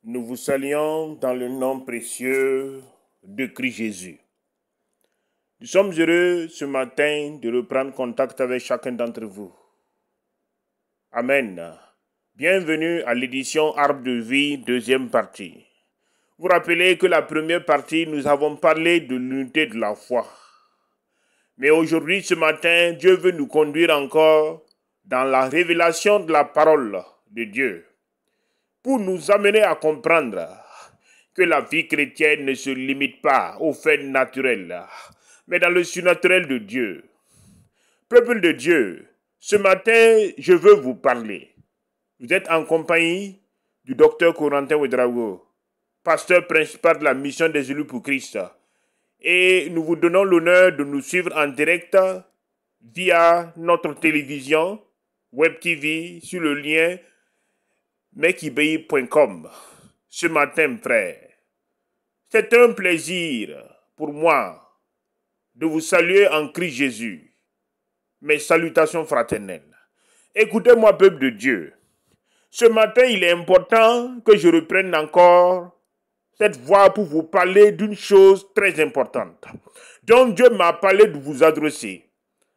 Nous vous saluons dans le nom précieux de Christ Jésus. Nous sommes heureux ce matin de reprendre contact avec chacun d'entre vous. Amen. Bienvenue à l'édition Arbre de vie, deuxième partie. Vous rappelez que la première partie, nous avons parlé de l'unité de la foi. Mais aujourd'hui, ce matin, Dieu veut nous conduire encore dans la révélation de la parole de Dieu, pour nous amener à comprendre que la vie chrétienne ne se limite pas aux faits naturels, mais dans le surnaturel de Dieu. Peuple de Dieu, ce matin, je veux vous parler. Vous êtes en compagnie du docteur Corentin Ouedraogo, pasteur principal de la mission des élus pour Christ. Et nous vous donnons l'honneur de nous suivre en direct via notre télévision, Web TV, sur le lien mekibei.com. Ce matin, frère, c'est un plaisir pour moi de vous saluer en Christ Jésus. Mes salutations fraternelles. Écoutez-moi, peuple de Dieu. Ce matin, il est important que je reprenne encore cette voix pour vous parler d'une chose très importante. Donc Dieu m'a parlé de vous adresser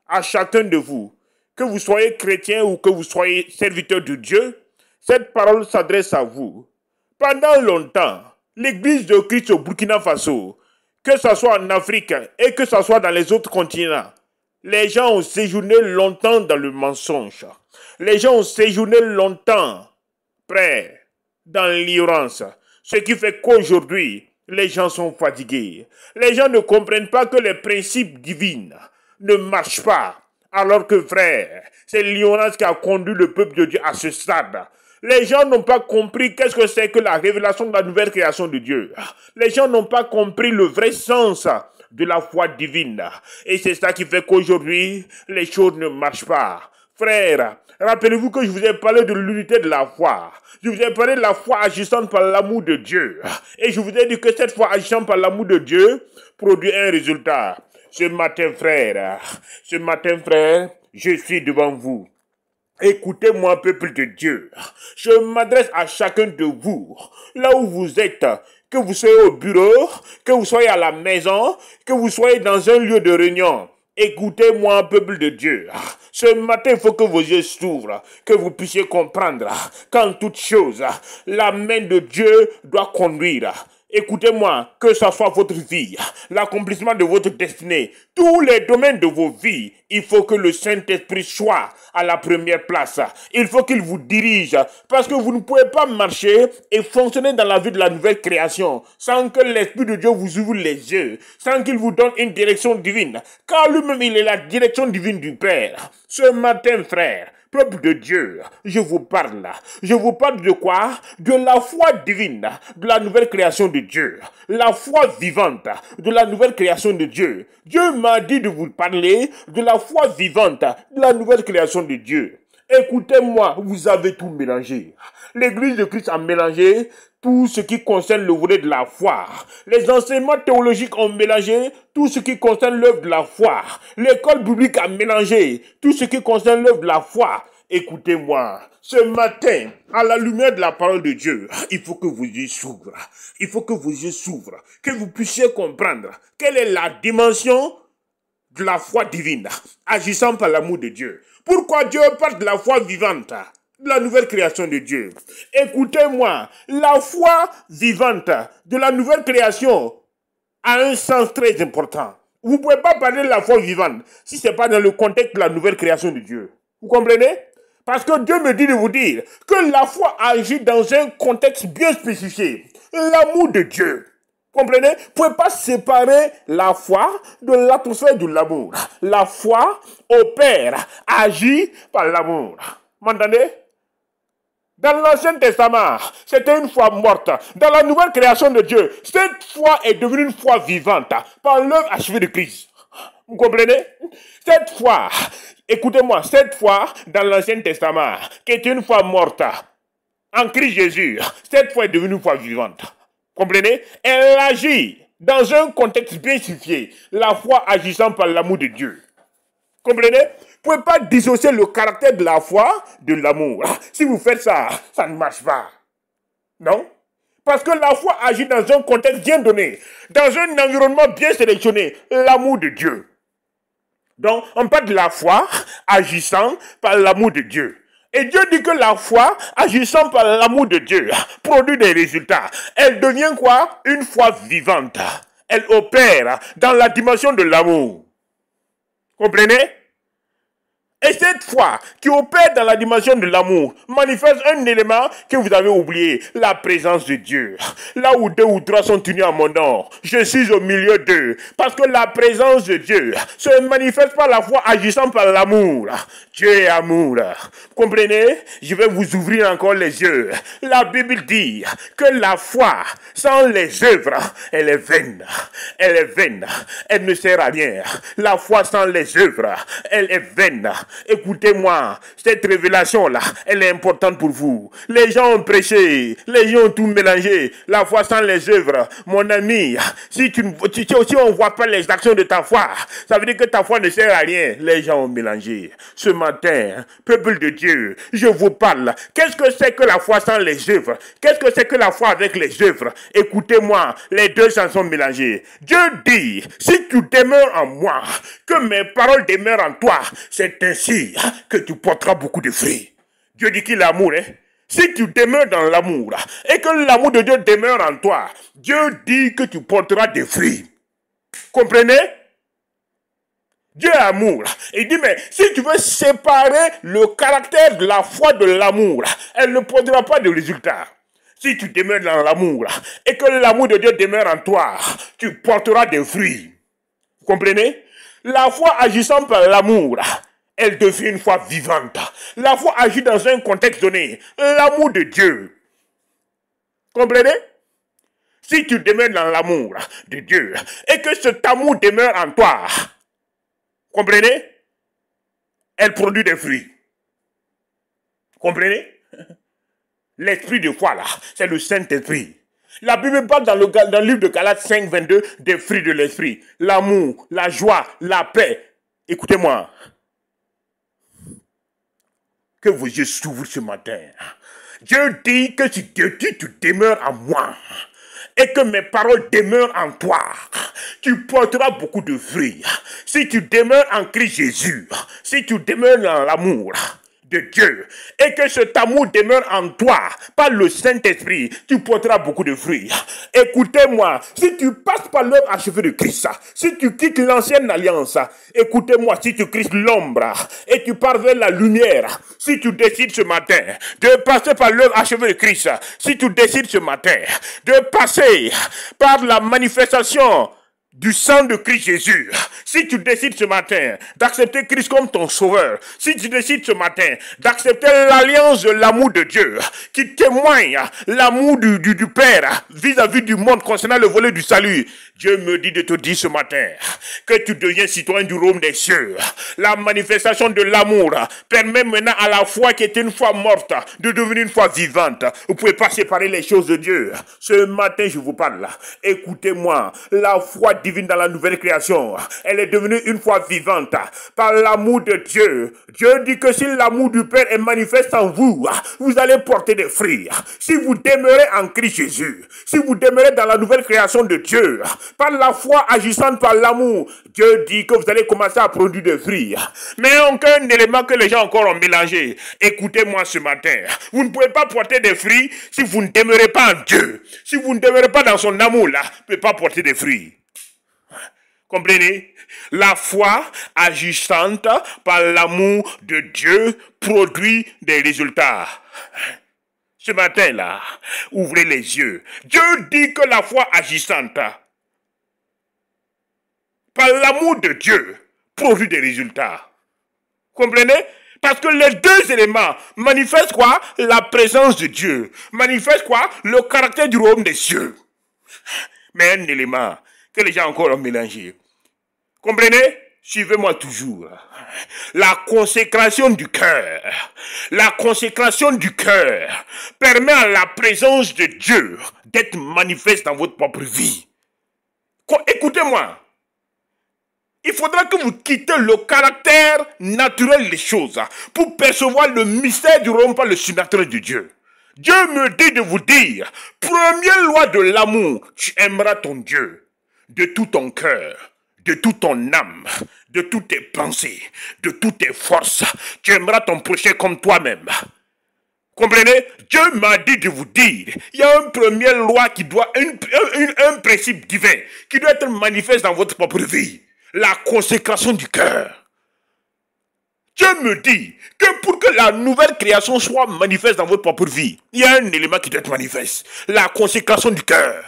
à chacun de vous, que vous soyez chrétien ou que vous soyez serviteur de Dieu. Cette parole s'adresse à vous. Pendant longtemps, l'Église de Christ au Burkina Faso, que ce soit en Afrique et que ce soit dans les autres continents, les gens ont séjourné longtemps dans le mensonge. Les gens ont séjourné longtemps, frère, dans l'ignorance. Ce qui fait qu'aujourd'hui, les gens sont fatigués. Les gens ne comprennent pas que les principes divins ne marchent pas. Alors que, frère, c'est l'ignorance qui a conduit le peuple de Dieu à ce stade. Les gens n'ont pas compris qu'est-ce que c'est que la révélation de la nouvelle création de Dieu. Les gens n'ont pas compris le vrai sens de la foi divine. Et c'est ça qui fait qu'aujourd'hui, les choses ne marchent pas. Frère, rappelez-vous que je vous ai parlé de l'unité de la foi. Je vous ai parlé de la foi agissant par l'amour de Dieu. Et je vous ai dit que cette foi agissant par l'amour de Dieu produit un résultat. Ce matin, frère, je suis devant vous. Écoutez-moi, peuple de Dieu. Je m'adresse à chacun de vous, là où vous êtes, que vous soyez au bureau, que vous soyez à la maison, que vous soyez dans un lieu de réunion. Écoutez-moi, peuple de Dieu. Ce matin, il faut que vos yeux s'ouvrent, que vous puissiez comprendre qu'en toute chose, la main de Dieu doit conduire. Écoutez-moi, que ce soit votre vie, l'accomplissement de votre destinée, tous les domaines de vos vies, il faut que le Saint-Esprit soit à la première place. Il faut qu'il vous dirige, parce que vous ne pouvez pas marcher et fonctionner dans la vie de la nouvelle création sans que l'Esprit de Dieu vous ouvre les yeux, sans qu'il vous donne une direction divine, car lui-même il est la direction divine du Père. Ce matin, frère, peuple de Dieu, je vous parle. Je vous parle de quoi? De la foi divine, de la nouvelle création de Dieu. La foi vivante de la nouvelle création de Dieu. Dieu m'a dit de vous parler de la foi vivante de la nouvelle création de Dieu. Écoutez-moi, vous avez tout mélangé. L'Église de Christ a mélangé tout ce qui concerne le volet de la foi. Les enseignements théologiques ont mélangé tout ce qui concerne l'œuvre de la foi. L'école biblique a mélangé tout ce qui concerne l'œuvre de la foi. Écoutez-moi, ce matin, à la lumière de la parole de Dieu, il faut que vos yeux s'ouvrent. Il faut que vos yeux s'ouvrent, que vous puissiez comprendre quelle est la dimension de la foi divine, agissant par l'amour de Dieu. Pourquoi Dieu parle de la foi vivante, de la nouvelle création de Dieu? Écoutez-moi, la foi vivante de la nouvelle création a un sens très important. Vous ne pouvez pas parler de la foi vivante si ce n'est pas dans le contexte de la nouvelle création de Dieu. Vous comprenez? Parce que Dieu me dit de vous dire que la foi agit dans un contexte bien spécifié. L'amour de Dieu. Comprenez? Vous ne pouvez pas séparer la foi de l'atmosphère de l'amour. La foi opère, agit par l'amour. M'entendez? Dans l'Ancien Testament, c'était une foi morte. Dans la nouvelle création de Dieu, cette foi est devenue une foi vivante par l'œuvre achevée de Christ. Vous comprenez? Cette foi, écoutez-moi, cette foi dans l'Ancien Testament, qui est une foi morte, en Christ Jésus, cette foi est devenue une foi vivante. Comprenez? Elle agit dans un contexte bien spécifié, la foi agissant par l'amour de Dieu. Comprenez? Vous ne pouvez pas dissocier le caractère de la foi de l'amour. Si vous faites ça, ça ne marche pas. Non? Parce que la foi agit dans un contexte bien donné, dans un environnement bien sélectionné, l'amour de Dieu. Donc, on parle de la foi agissant par l'amour de Dieu. Et Dieu dit que la foi, agissant par l'amour de Dieu, produit des résultats. Elle devient quoi? Une foi vivante. Elle opère dans la dimension de l'amour. Comprenez? Et cette foi qui opère dans la dimension de l'amour manifeste un élément que vous avez oublié, la présence de Dieu. Là où 2 ou 3 sont unis en mon nom, je suis au milieu d'eux. Parce que la présence de Dieu se manifeste par la foi agissant par l'amour. Dieu est amour. Comprenez? Je vais vous ouvrir encore les yeux. La Bible dit que la foi sans les œuvres, elle est vaine. Elle est vaine. Elle ne sert à rien. La foi sans les œuvres, elle est vaine. Écoutez-moi, cette révélation-là, elle est importante pour vous. Les gens ont prêché, les gens ont tout mélangé. La foi sans les œuvres, mon ami, si on ne voit pas les actions de ta foi, ça veut dire que ta foi ne sert à rien. Les gens ont mélangé. Ce matin, peuple de Dieu, je vous parle. Qu'est-ce que c'est que la foi sans les œuvres? Qu'est-ce que c'est que la foi avec les œuvres? Écoutez-moi, les deux s'en sont mélangés. Dieu dit, si tu demeures en moi, que mes paroles demeurent en toi, c'est ainsi que tu porteras beaucoup de fruits. Dieu dit qu'il est amour, hein? Si tu demeures dans l'amour et que l'amour de Dieu demeure en toi, Dieu dit que tu porteras des fruits. Comprenez? Dieu est amour. Il dit, mais si tu veux séparer le caractère de la foi de l'amour, elle ne produira pas de résultat. Si tu demeures dans l'amour et que l'amour de Dieu demeure en toi, tu porteras des fruits. Vous comprenez? La foi agissant par l'amour, elle devient une foi vivante. La foi agit dans un contexte donné. L'amour de Dieu. Comprenez? Si tu demeures dans l'amour de Dieu et que cet amour demeure en toi, comprenez? Elle produit des fruits. Comprenez? L'esprit de foi là, c'est le Saint-Esprit. La Bible parle dans le livre de Galates 5, 22 des fruits de l'esprit. L'amour, la joie, la paix. Écoutez-moi. Que vos yeux s'ouvrent ce matin. Dieu dit que si tu demeures en moi et que mes paroles demeurent en toi, tu porteras beaucoup de fruits. Si tu demeures en Christ Jésus, si tu demeures dans l'amour de Dieu et que cet amour demeure en toi par le Saint-Esprit, tu porteras beaucoup de fruits. Écoutez-moi, si tu passes par l'œuvre achevée de Christ, si tu quittes l'ancienne alliance, écoutez-moi, si tu quittes l'ombre et tu pars vers la lumière, si tu décides ce matin de passer par l'œuvre achevée de Christ, si tu décides ce matin de passer par la manifestation du sang de Christ Jésus, si tu décides ce matin d'accepter Christ comme ton sauveur, si tu décides ce matin d'accepter l'alliance de l'amour de Dieu qui témoigne l'amour du Père vis-à-vis du monde concernant le volet du salut, Dieu me dit de te dire ce matin que tu deviens citoyen du royaume des cieux. La manifestation de l'amour permet maintenant à la foi qui était une foi morte de devenir une foi vivante. Vous ne pouvez pas séparer les choses de Dieu. Ce matin, je vous parle. Écoutez-moi, la foi divine dans la nouvelle création, elle est devenue une foi vivante par l'amour de Dieu. Dieu dit que si l'amour du Père est manifeste en vous, vous allez porter des fruits. Si vous demeurez en Christ Jésus, si vous demeurez dans la nouvelle création de Dieu, par la foi agissante par l'amour, Dieu dit que vous allez commencer à produire des fruits. Mais aucun élément que les gens encore ont mélangé. Écoutez-moi ce matin, vous ne pouvez pas porter des fruits si vous ne demeurez pas en Dieu. Si vous ne demeurez pas dans son amour là, vous ne pouvez pas porter des fruits. Comprenez? La foi agissante par l'amour de Dieu produit des résultats. Ce matin-là, ouvrez les yeux. Dieu dit que la foi agissante par l'amour de Dieu produit des résultats. Comprenez? Parce que les deux éléments manifestent quoi? La présence de Dieu. Manifestent quoi? Le caractère du royaume des cieux. Mais un élément que les gens encore ont mélangé. Comprenez? Suivez-moi toujours. La consécration du cœur. La consécration du cœur permet à la présence de Dieu d'être manifeste dans votre propre vie. Écoutez-moi. Il faudra que vous quittez le caractère naturel des choses pour percevoir le mystère du royaume par le surnaturel de Dieu. Dieu me dit de vous dire, première loi de l'amour, tu aimeras ton Dieu de tout ton cœur, de toute ton âme, de toutes tes pensées, de toutes tes forces. Tu aimeras ton prochain comme toi-même. Comprenez? Dieu m'a dit de vous dire, il y a une première loi qui doit, un principe divin qui doit être manifeste dans votre propre vie. La consécration du cœur. Dieu me dit que pour que la nouvelle création soit manifeste dans votre propre vie, il y a un élément qui doit être manifeste. La consécration du cœur.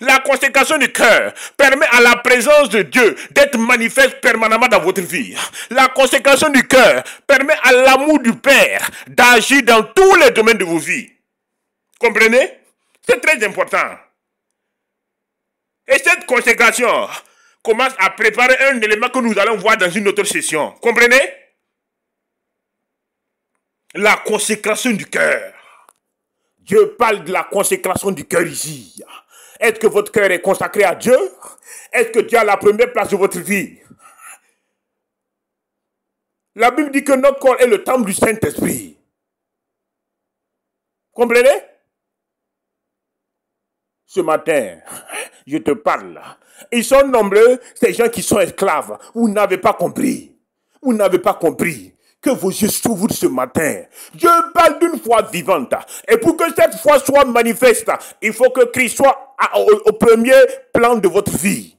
La consécration du cœur permet à la présence de Dieu d'être manifeste permanemment dans votre vie. La consécration du cœur permet à l'amour du Père d'agir dans tous les domaines de vos vies. Comprenez? C'est très important. Et cette consécration commence à préparer un élément que nous allons voir dans une autre session. Comprenez? La consécration du cœur. Dieu parle de la consécration du cœur ici. Est-ce que votre cœur est consacré à Dieu? Est-ce que Dieu a la première place de votre vie? La Bible dit que notre corps est le temple du Saint-Esprit. Comprenez? Ce matin, je te parle. Ils sont nombreux, ces gens qui sont esclaves. Vous n'avez pas compris. Vous n'avez pas compris. Que vos yeux s'ouvrent ce matin. Dieu parle d'une foi vivante. Et pour que cette foi soit manifeste, il faut que Christ soit au premier plan de votre vie.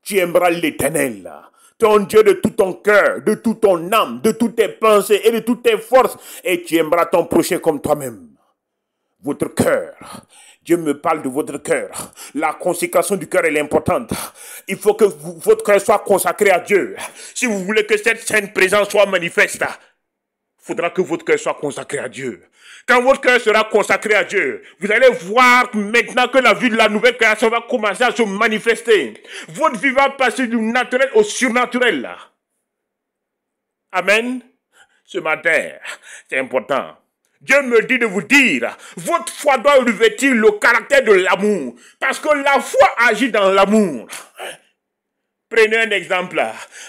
Tu aimeras l'Éternel, ton Dieu, de tout ton cœur, de toute ton âme, de toutes tes pensées et de toutes tes forces. Et tu aimeras ton prochain comme toi-même. Votre cœur. Dieu me parle de votre cœur. La consécration du cœur est importante. Il faut que votre cœur soit consacré à Dieu. Si vous voulez que cette sainte présence soit manifeste, il faudra que votre cœur soit consacré à Dieu. Quand votre cœur sera consacré à Dieu, vous allez voir maintenant que la vie de la nouvelle création va commencer à se manifester. Votre vie va passer du naturel au surnaturel. Amen. Ce matin, c'est important. Dieu me dit de vous dire, votre foi doit revêtir le caractère de l'amour. Parce que la foi agit dans l'amour. Prenez un exemple.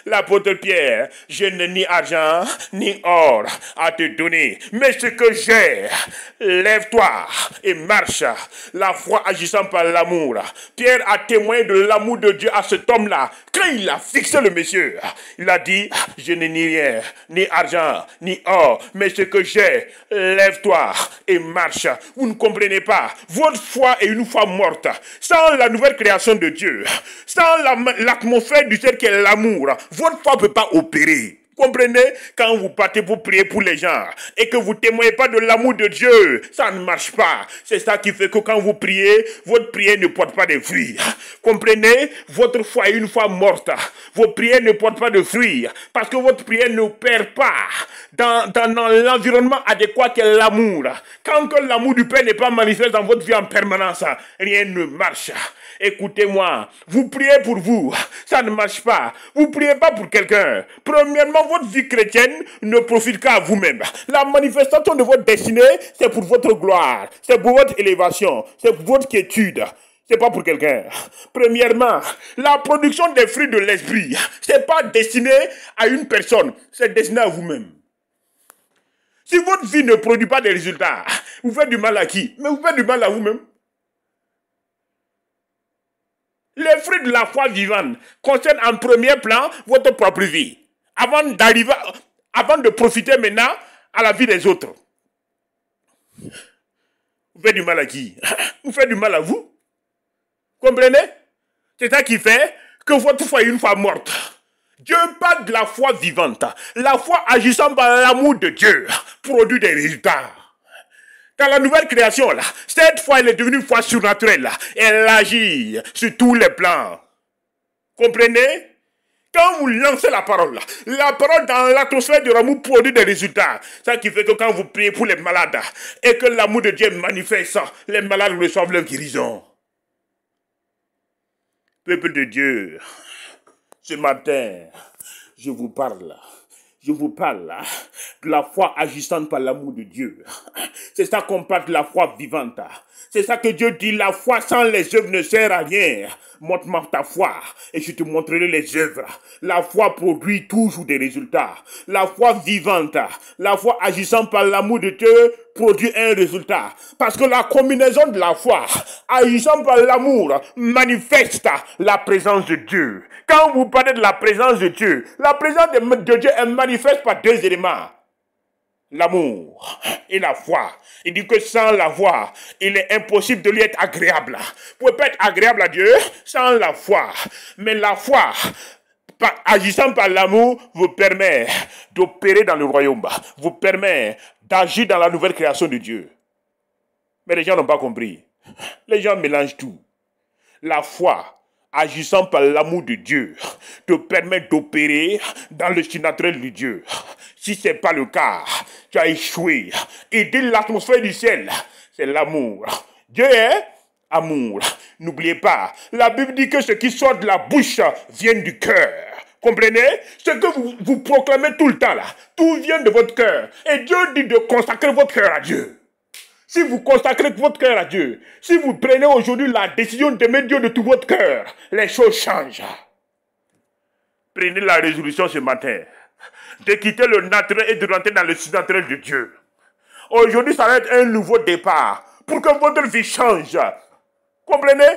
L'apôtre Pierre, je n'ai ni argent, ni or à te donner. Mais ce que j'ai, lève-toi et marche. La foi agissant par l'amour. Pierre a témoigné de l'amour de Dieu à cet homme-là. Quand il a fixé le monsieur, il a dit, je n'ai ni rien, ni argent, ni or. Mais ce que j'ai, lève-toi et marche. Vous ne comprenez pas. Votre foi est une foi morte. Sans la nouvelle création de Dieu, sans l'atmosphère du ciel qui est l'amour, votre foi ne peut pas opérer. Comprenez? Quand vous partez pour prier pour les gens et que vous ne témoignez pas de l'amour de Dieu, ça ne marche pas. C'est ça qui fait que quand vous priez, votre prière ne porte pas de fruits. Comprenez? Votre foi est une foi morte. Vos prières ne portent pas de fruits parce que votre prière ne perd pas dans l'environnement adéquat qu'est l'amour. Quand l'amour du Père n'est pas manifeste dans votre vie en permanence, rien ne marche. Écoutez-moi, vous priez pour vous, ça ne marche pas. Vous priez pas pour quelqu'un. Premièrement, votre vie chrétienne ne profite qu'à vous-même. La manifestation de votre destinée, c'est pour votre gloire, c'est pour votre élévation, c'est pour votre quiétude. C'est pas pour quelqu'un. Premièrement, la production des fruits de l'esprit, c'est pas destiné à une personne, c'est destiné à vous-même. Si votre vie ne produit pas de résultats, vous faites du mal à qui? Mais vous faites du mal à vous-même. Les fruits de la foi vivante concernent en premier plan votre propre vie. Avant de profiter maintenant à la vie des autres. Vous faites du mal à qui? Vous faites du mal à vous. Comprenez? C'est ça qui fait que votre foi est une foi morte. Dieu parle de la foi vivante. La foi agissant par l'amour de Dieu produit des résultats. Dans la nouvelle création, là, cette foi, elle est devenue une foi surnaturelle. Là. Elle agit sur tous les plans. Comprenez? Quand vous lancez la parole dans l'atmosphère de l'amour produit des résultats. Ça qui fait que quand vous priez pour les malades et que l'amour de Dieu est manifeste, les malades reçoivent leur guérison. Peuple de Dieu, ce matin, je vous parle. Je vous parle de la foi agissante par l'amour de Dieu. C'est ça qu'on parle de la foi vivante. C'est ça que Dieu dit, la foi sans les œuvres ne sert à rien. Montre-moi ta foi et je te montrerai les œuvres. La foi produit toujours des résultats. La foi vivante, la foi agissant par l'amour de Dieu produit un résultat. Parce que la combinaison de la foi agissant par l'amour manifeste la présence de Dieu. Quand vous parlez de la présence de Dieu, la présence de Dieu est manifeste par deux éléments. L'amour et la foi. Il dit que sans la foi, il est impossible de lui être agréable. Vous ne pouvez pas être agréable à Dieu sans la foi. Mais la foi, agissant par l'amour, vous permet d'opérer dans le royaume, vous permet d'agir dans la nouvelle création de Dieu. Mais les gens n'ont pas compris. Les gens mélangent tout. La foi, agissant par l'amour de Dieu, te permet d'opérer dans le surnaturel de Dieu. Si ce n'est pas le cas, tu as échoué. Et dès l'atmosphère du ciel, c'est l'amour. Dieu est amour. N'oubliez pas, la Bible dit que ce qui sort de la bouche vient du cœur. Comprenez? Ce que vous proclamez tout le temps là, tout vient de votre cœur. Et Dieu dit de consacrer votre cœur à Dieu. Si vous consacrez votre cœur à Dieu, si vous prenez aujourd'hui la décision d'aimer Dieu de tout votre cœur, les choses changent. Prenez la résolution ce matin de quitter le naturel et de rentrer dans le surnaturel de Dieu. Aujourd'hui, ça va être un nouveau départ pour que votre vie change. Comprenez?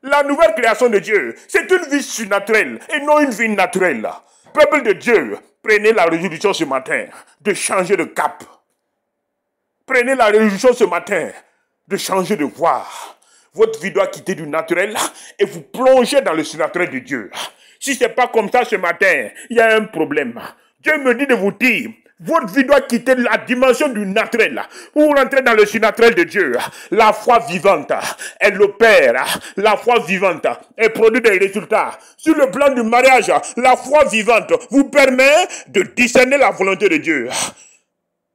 La nouvelle création de Dieu, c'est une vie surnaturelle et non une vie naturelle. Peuple de Dieu, prenez la résolution ce matin de changer de cap. Prenez la résolution ce matin de changer de voie. Votre vie doit quitter du naturel et vous plonger dans le surnaturel de Dieu. Si ce n'est pas comme ça ce matin, il y a un problème. Dieu me dit de vous dire, votre vie doit quitter la dimension du naturel pour rentrer dans le surnaturel de Dieu. La foi vivante, elle opère. La foi vivante, elle produit des résultats. Sur le plan du mariage, la foi vivante vous permet de discerner la volonté de Dieu.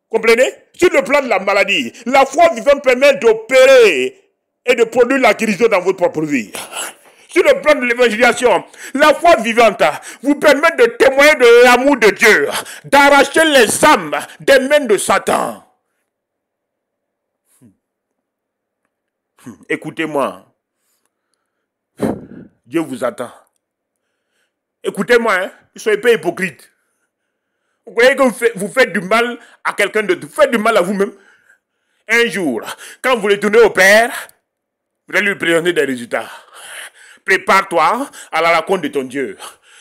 Comprenez? Sur le plan de la maladie, la foi vivante permet d'opérer et de produire la guérison dans votre propre vie. Sur le plan de l'évangélisation, la foi vivante vous permet de témoigner de l'amour de Dieu, d'arracher les âmes des mains de Satan. Écoutez-moi. Dieu vous attend. Écoutez-moi, hein? Ne soyez pas hypocrite. Vous croyez que vous faites du mal à quelqu'un d'autre, vous faites du mal à vous-même. Un jour, quand vous retournez au Père, vous allez lui présenter des résultats. Prépare-toi à la rencontre de ton Dieu.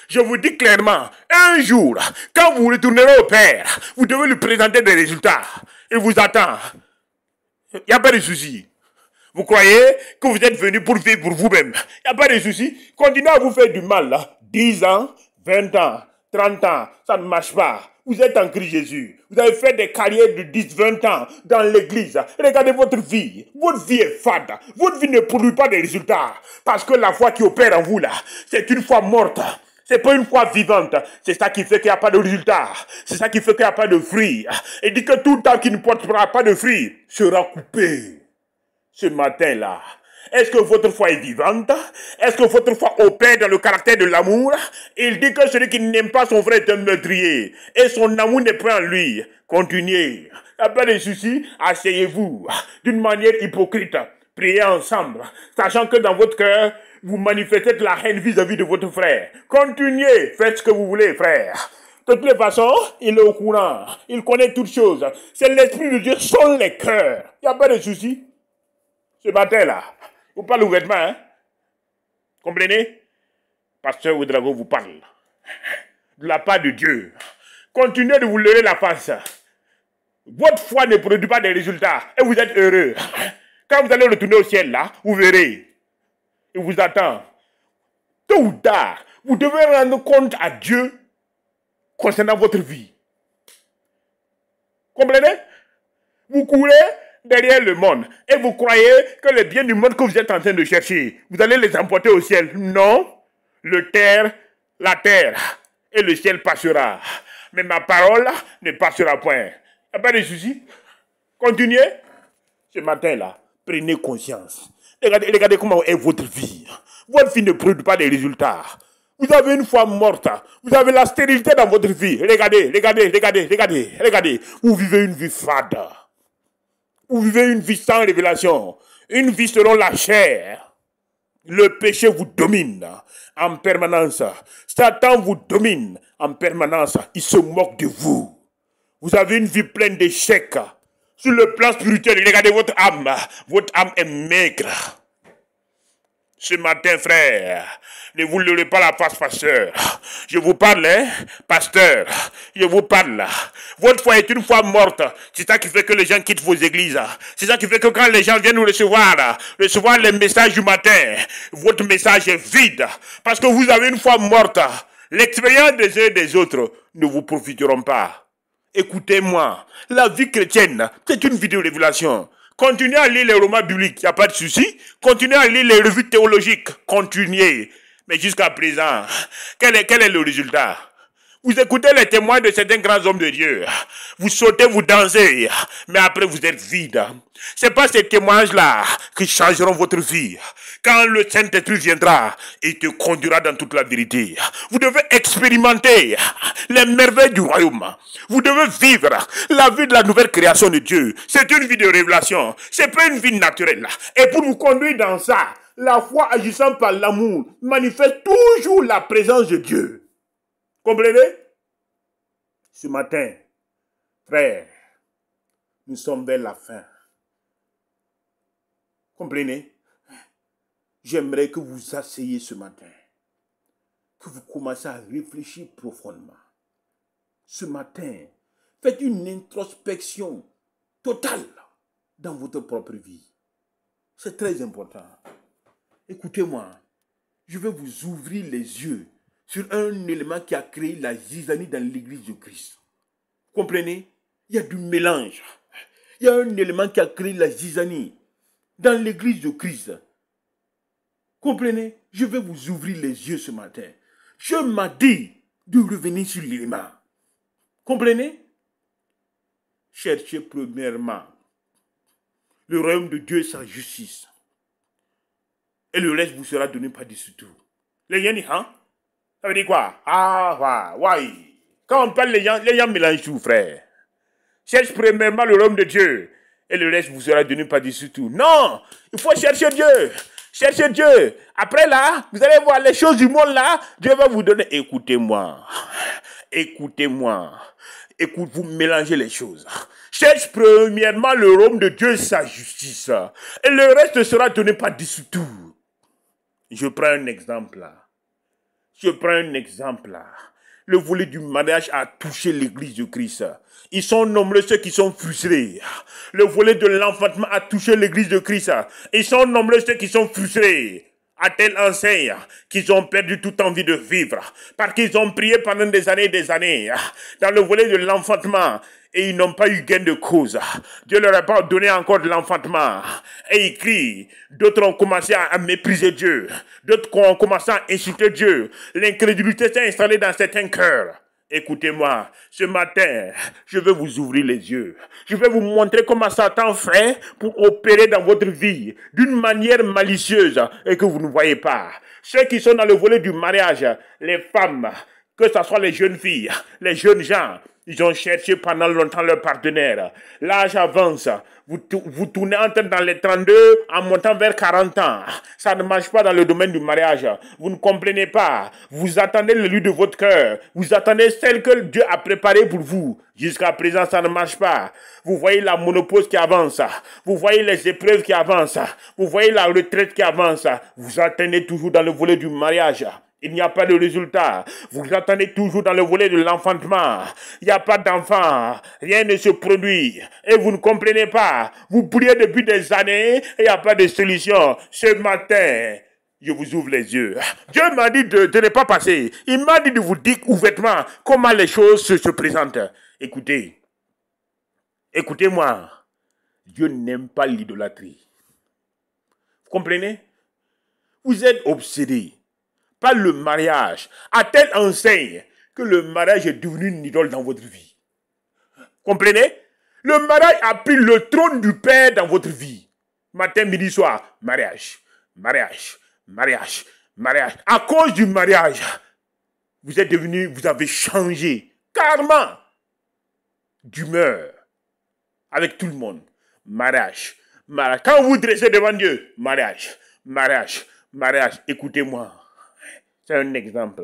Je vous dis clairement, un jour, quand vous retournerez au Père, vous devez lui présenter des résultats. Il vous attend. Il n'y a pas de souci. Vous croyez que vous êtes venu pour vivre pour vous-même. Il n'y a pas de souci. Continuez à vous faire du mal. Là. 10 ans, 20 ans, 30 ans, ça ne marche pas. Vous êtes en Christ Jésus. Vous avez fait des carrières de 10, 20 ans dans l'église. Regardez votre vie. Votre vie est fade. Votre vie ne produit pas de résultats. Parce que la foi qui opère en vous, là, c'est une foi morte. C'est pas une foi vivante. C'est ça qui fait qu'il n'y a pas de résultats. C'est ça qui fait qu'il n'y a pas de fruits. Et dit que tout temps qui ne portera pas de fruits sera coupé. Ce matin-là, est-ce que votre foi est vivante? Est-ce que votre foi opère dans le caractère de l'amour? Il dit que celui qui n'aime pas son frère est un meurtrier. Et son amour n'est pas en lui. Continuez. Il n'y a pas de souci. Asseyez-vous d'une manière hypocrite. Priez ensemble. Sachant que dans votre cœur, vous manifestez de la haine vis-à-vis de votre frère. Continuez. Faites ce que vous voulez, frère. De toutes les façons, il est au courant. Il connaît toutes choses. C'est l'Esprit de Dieu sur les cœurs. Il n'y a pas de souci. Ce matin-là, vous parlez ouvertement, hein? Comprenez? Pasteur Ouedraogo vous parle. De la part de Dieu. Continuez de vous lever la face. Votre foi ne produit pas de résultats. Et vous êtes heureux. Quand vous allez retourner au ciel, là, vous verrez. Il vous attend. Tôt ou tard, vous devez rendre compte à Dieu concernant votre vie. Comprenez? Vous courez derrière le monde et vous croyez que les biens du monde que vous êtes en train de chercher, vous allez les emporter au ciel. Non. La terre et le ciel passera. Mais ma parole ne passera point. Il n'y a pas de souci. Continuez. Ce matin-là, prenez conscience. Regardez comment est votre vie. Votre vie ne produit pas de résultats. Vous avez une foi morte. Vous avez la stérilité dans votre vie. Regardez. Vous vivez une vie fade. Vous vivez une vie sans révélation. Une vie selon la chair. Le péché vous domine en permanence. Satan vous domine en permanence. Il se moque de vous. Vous avez une vie pleine d'échecs. Sur le plan spirituel, regardez votre âme. Votre âme est maigre. Ce matin, frère, ne vous leurrez pas la face, pasteur. Je vous parle, hein, pasteur. Je vous parle. Votre foi est une foi morte. C'est ça qui fait que les gens quittent vos églises. C'est ça qui fait que quand les gens viennent nous recevoir les messages du matin, votre message est vide. Parce que vous avez une foi morte. L'expérience des uns et des autres ne vous profiteront pas. Écoutez-moi. La vie chrétienne, c'est une vidéo révélation. Continuez à lire les romans bibliques, il n'y a pas de souci. Continuez à lire les revues théologiques, continuez. Mais jusqu'à présent, quel est le résultat? Vous écoutez les témoins de certains grands hommes de Dieu. Vous sautez, vous dansez, mais après vous êtes vide. Ce n'est pas ces témoignages-là qui changeront votre vie. Quand le Saint-Esprit viendra, il te conduira dans toute la vérité. Vous devez expérimenter les merveilles du royaume. Vous devez vivre la vie de la nouvelle création de Dieu. C'est une vie de révélation. Ce n'est pas une vie naturelle. Et pour vous conduire dans ça, la foi agissant par l'amour manifeste toujours la présence de Dieu. Comprenez? Ce matin, frère, nous sommes vers la fin. Comprenez? J'aimerais que vous asseyez ce matin, que vous commencez à réfléchir profondément. Ce matin, faites une introspection totale dans votre propre vie. C'est très important. Écoutez-moi, je vais vous ouvrir les yeux sur un élément qui a créé la zizanie dans l'église de Christ. Comprenez? Il y a du mélange. Il y a un élément qui a créé la zizanie dans l'église de Christ. Comprenez? Je vais vous ouvrir les yeux ce matin. Je m'ai dit de revenir sur l'élément. Comprenez? Cherchez premièrement le royaume de Dieu et sa justice. Et le reste vous sera donné par-dessus tout. Les gens disent, hein? Ça veut dire quoi? Ah, ouais. Quand on parle, les gens mélangent tout, frère. Cherche premièrement le royaume de Dieu. Et le reste vous sera donné par-dessus tout. Non! Il faut chercher Dieu. Cherchez Dieu. Après là, vous allez voir les choses du monde là. Dieu va vous donner. Écoutez-moi. Écoutez-moi. Écoute, vous mélangez les choses. Cherche premièrement le royaume de Dieu et sa justice. Et le reste sera donné par-dessus tout. Je prends un exemple là. Le volet du mariage a touché l'église de Christ. Ils sont nombreux ceux qui sont frustrés. Le volet de l'enfantement a touché l'église de Christ. Ils sont nombreux ceux qui sont frustrés. À telle enseigne qu'ils ont perdu toute envie de vivre. Parce qu'ils ont prié pendant des années et des années. Dans le volet de l'enfantement. Et ils n'ont pas eu gain de cause. Dieu leur a pas donné encore de l'enfantement. Et ils crient. D'autres ont commencé à mépriser Dieu. D'autres ont commencé à insulter Dieu. L'incrédulité s'est installée dans certains cœurs. Écoutez-moi, ce matin, je vais vous ouvrir les yeux. Je vais vous montrer comment Satan fait pour opérer dans votre vie d'une manière malicieuse et que vous ne voyez pas. Ceux qui sont dans le volet du mariage, les femmes, que ce soit les jeunes filles, les jeunes gens, ils ont cherché pendant longtemps leur partenaire. L'âge avance. Vous tournez entre dans les 32 en montant vers 40 ans. Ça ne marche pas dans le domaine du mariage. Vous ne comprenez pas. Vous attendez le lieu de votre cœur. Vous attendez celle que Dieu a préparée pour vous. Jusqu'à présent, ça ne marche pas. Vous voyez la monopause qui avance. Vous voyez les épreuves qui avancent. Vous voyez la retraite qui avance. Vous attendez toujours dans le volet du mariage. Il n'y a pas de résultat. Vous attendez toujours dans le volet de l'enfantement. Il n'y a pas d'enfant. Rien ne se produit. Et vous ne comprenez pas. Vous priez depuis des années et il n'y a pas de solution. Ce matin, je vous ouvre les yeux. Dieu m'a dit de ne pas passer. Il m'a dit de vous dire ouvertement comment les choses se présentent. Écoutez. Écoutez-moi. Dieu n'aime pas l'idolâtrie. Vous comprenez? Vous êtes obsédés par le mariage, à telle enseigne que le mariage est devenu une idole dans votre vie. Comprenez? Le mariage a pris le trône du Père dans votre vie. Matin, midi, soir, mariage. À cause du mariage, vous avez changé carrément d'humeur avec tout le monde. Mariage. Quand vous vous dressez devant Dieu, mariage. mariage, écoutez-moi. C'est un exemple.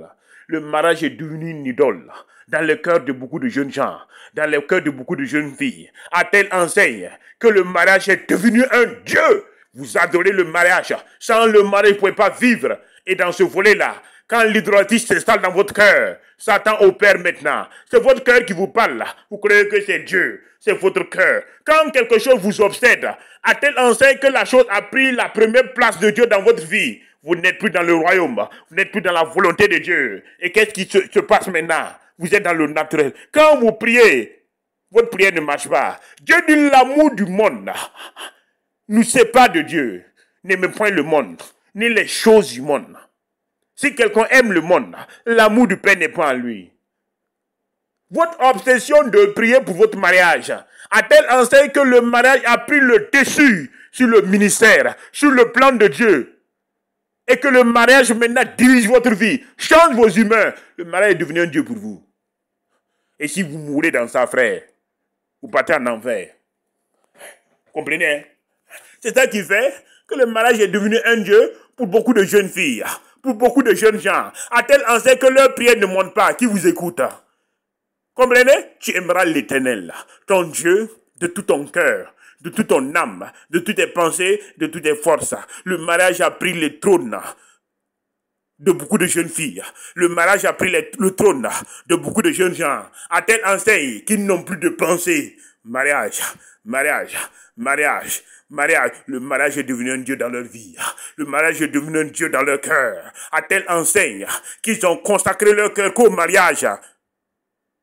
Le mariage est devenu une idole dans le cœur de beaucoup de jeunes gens, dans le cœur de beaucoup de jeunes filles, à telle enseigne que le mariage est devenu un dieu. Vous adorez le mariage. Sans le mariage, vous ne pouvez pas vivre. Et dans ce volet-là, quand l'idolâtrie s'installe dans votre cœur, Satan opère maintenant. C'est votre cœur qui vous parle. Vous croyez que c'est Dieu. C'est votre cœur. Quand quelque chose vous obsède, à telle enseigne que la chose a pris la première place de Dieu dans votre vie, vous n'êtes plus dans le royaume. Vous n'êtes plus dans la volonté de Dieu. Et qu'est-ce qui se passe maintenant? Vous êtes dans le naturel. Quand vous priez, votre prière ne marche pas. Dieu dit l'amour du monde nous sépare de Dieu. N'aimez point le monde, ni les choses du monde. Si quelqu'un aime le monde, l'amour du Père n'est pas en lui. Votre obsession de prier pour votre mariage a telle enseigne que le mariage a pris le dessus sur le ministère, sur le plan de Dieu. Et que le mariage maintenant dirige votre vie, change vos humeurs. Le mariage est devenu un Dieu pour vous. Et si vous mourrez dans ça, frère, vous partez en enfer. Comprenez? C'est ça qui fait que le mariage est devenu un Dieu pour beaucoup de jeunes filles, pour beaucoup de jeunes gens. À tel enseigne que leur prière ne monte pas, qui vous écoute. Comprenez? Tu aimeras l'Éternel, ton Dieu, de tout ton cœur, de toute ton âme, de toutes tes pensées, de toutes tes forces. Le mariage a pris le trône de beaucoup de jeunes filles. Le mariage a pris le trône de beaucoup de jeunes gens. À telle enseigne qu'ils n'ont plus de pensée. Mariage, mariage, mariage, mariage. Le mariage est devenu un Dieu dans leur vie. Le mariage est devenu un Dieu dans leur cœur. À telle enseigne qu'ils ont consacré leur cœur qu'au mariage.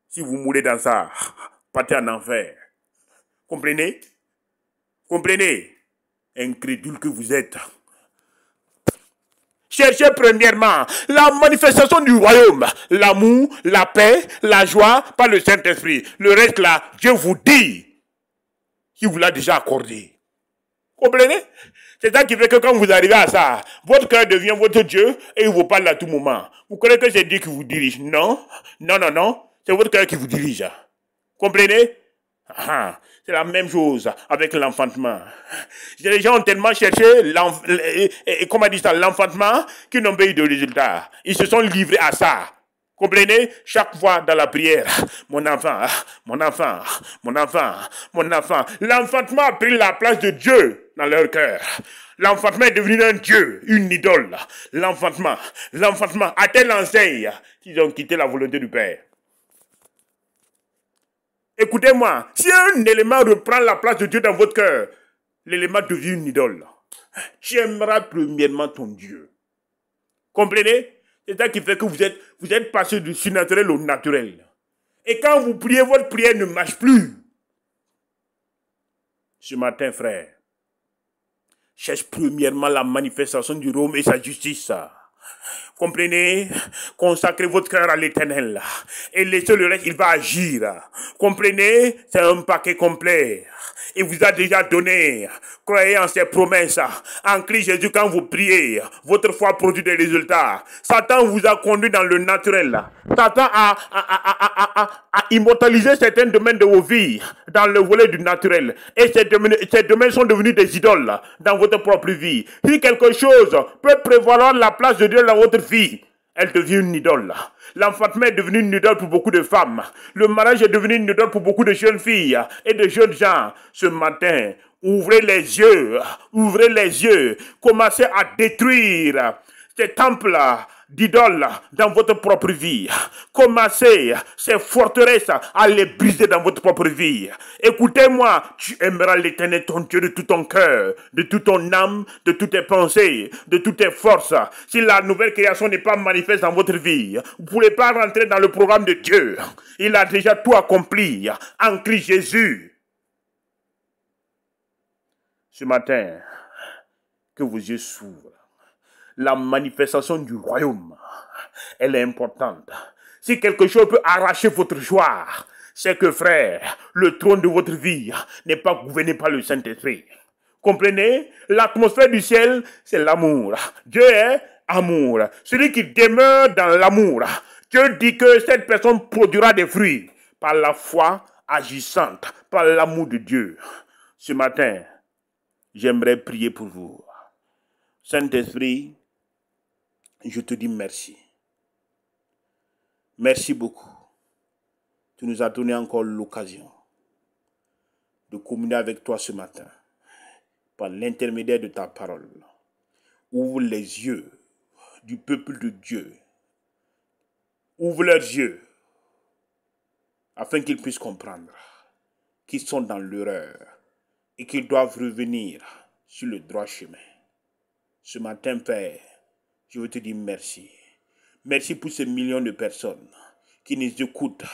Si vous mourrez dans ça, partez en enfer. Comprenez? Comprenez? Incrédule que vous êtes. Cherchez premièrement la manifestation du royaume, l'amour, la paix, la joie par le Saint-Esprit. Le reste là, Dieu vous dit qu'il vous l'a déjà accordé. Comprenez? C'est ça qui fait que quand vous arrivez à ça, votre cœur devient votre Dieu et il vous parle à tout moment. Vous croyez que c'est Dieu qui vous dirige? Non, non, non, non. C'est votre cœur qui vous dirige. Comprenez? C'est la même chose avec l'enfantement. Les gens ont tellement cherché l'enfantement qu'ils n'ont pas eu de résultat. Ils se sont livrés à ça. Comprenez? Chaque fois dans la prière, mon enfant, mon enfant, mon enfant, mon enfant. L'enfantement a pris la place de Dieu dans leur cœur. L'enfantement est devenu un Dieu, une idole. L'enfantement, à telle enseigne qu'ils ont quitté la volonté du Père. Écoutez-moi, si un élément reprend la place de Dieu dans votre cœur, l'élément devient une idole. Tu aimeras premièrement ton Dieu. Comprenez? C'est ça qui fait que vous êtes passé du surnaturel au naturel. Et quand vous priez, votre prière ne marche plus. Ce matin, frère, cherche premièrement la manifestation du royaume et sa justice. Comprenez? Consacrez votre cœur à l'Éternel. Et laissez le reste, il va agir. Comprenez? C'est un paquet complet. Il vous a déjà donné. Croyez en ses promesses. En Christ Jésus, quand vous priez, votre foi produit des résultats. Satan vous a conduit dans le naturel. Satan a immortalisé certains domaines de vos vies dans le volet du naturel. Et ces domaines sont devenus des idoles dans votre propre vie. Si quelque chose peut prévaloir la place de Dieu dans votre vie, elle devient une idole. L'enfantement est devenu une idole pour beaucoup de femmes. Le mariage est devenu une idole pour beaucoup de jeunes filles et de jeunes gens. Ce matin, ouvrez les yeux, commencez à détruire ces temples d'idoles dans votre propre vie. Commencez ces forteresses à les briser dans votre propre vie. Écoutez-moi, tu aimeras l'Éternel ton Dieu de tout ton cœur, de toute ton âme, de toutes tes pensées, de toutes tes forces. Si la nouvelle création n'est pas manifeste dans votre vie, vous ne pourrez pas rentrer dans le programme de Dieu. Il a déjà tout accompli en Christ Jésus. Ce matin, que vos yeux s'ouvrent. La manifestation du royaume, elle est importante. Si quelque chose peut arracher votre joie, c'est que, frère, le trône de votre vie n'est pas gouverné par le Saint-Esprit. Comprenez? L'atmosphère du ciel, c'est l'amour. Dieu est amour. Celui qui demeure dans l'amour, Dieu dit que cette personne produira des fruits par la foi agissante, par l'amour de Dieu. Ce matin, j'aimerais prier pour vous. Saint-Esprit, Je te dis merci. Merci beaucoup. Tu nous as donné encore l'occasion de communier avec toi ce matin par l'intermédiaire de ta parole. Ouvre les yeux du peuple de Dieu. Ouvre leurs yeux afin qu'ils puissent comprendre qu'ils sont dans l'erreur et qu'ils doivent revenir sur le droit chemin. Ce matin, Père, je veux te dire merci. Merci pour ces millions de personnes qui nous écoutent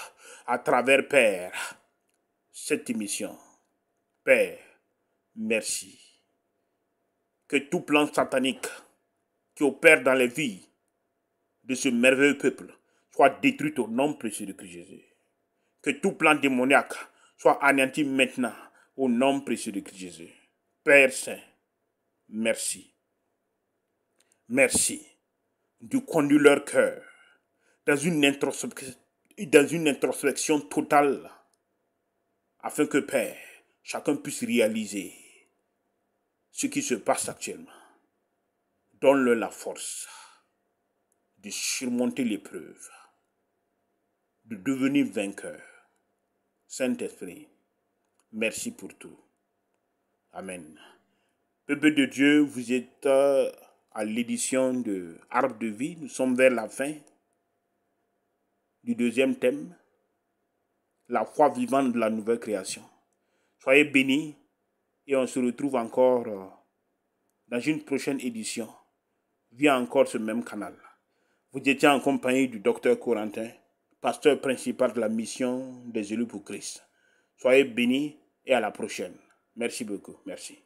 à travers, Père, cette émission. Père, merci. Que tout plan satanique qui opère dans les vies de ce merveilleux peuple soit détruit au nom précieux de Christ Jésus. Que tout plan démoniaque soit anéanti maintenant au nom précieux de Christ Jésus. Père Saint, merci. Merci de conduire leur cœur dans une introspection totale afin que, Père, chacun puisse réaliser ce qui se passe actuellement. Donne-leur la force de surmonter l'épreuve, de devenir vainqueur. Saint-Esprit, merci pour tout. Amen. Peuple de Dieu, vous êtes à l'édition de Arbre de vie. Nous sommes vers la fin du deuxième thème, la foi vivante de la nouvelle création. Soyez bénis et on se retrouve encore dans une prochaine édition via encore ce même canal. Vous étiez en compagnie du docteur Corentin, pasteur principal de la mission des élus pour Christ. Soyez bénis et à la prochaine. Merci beaucoup. Merci.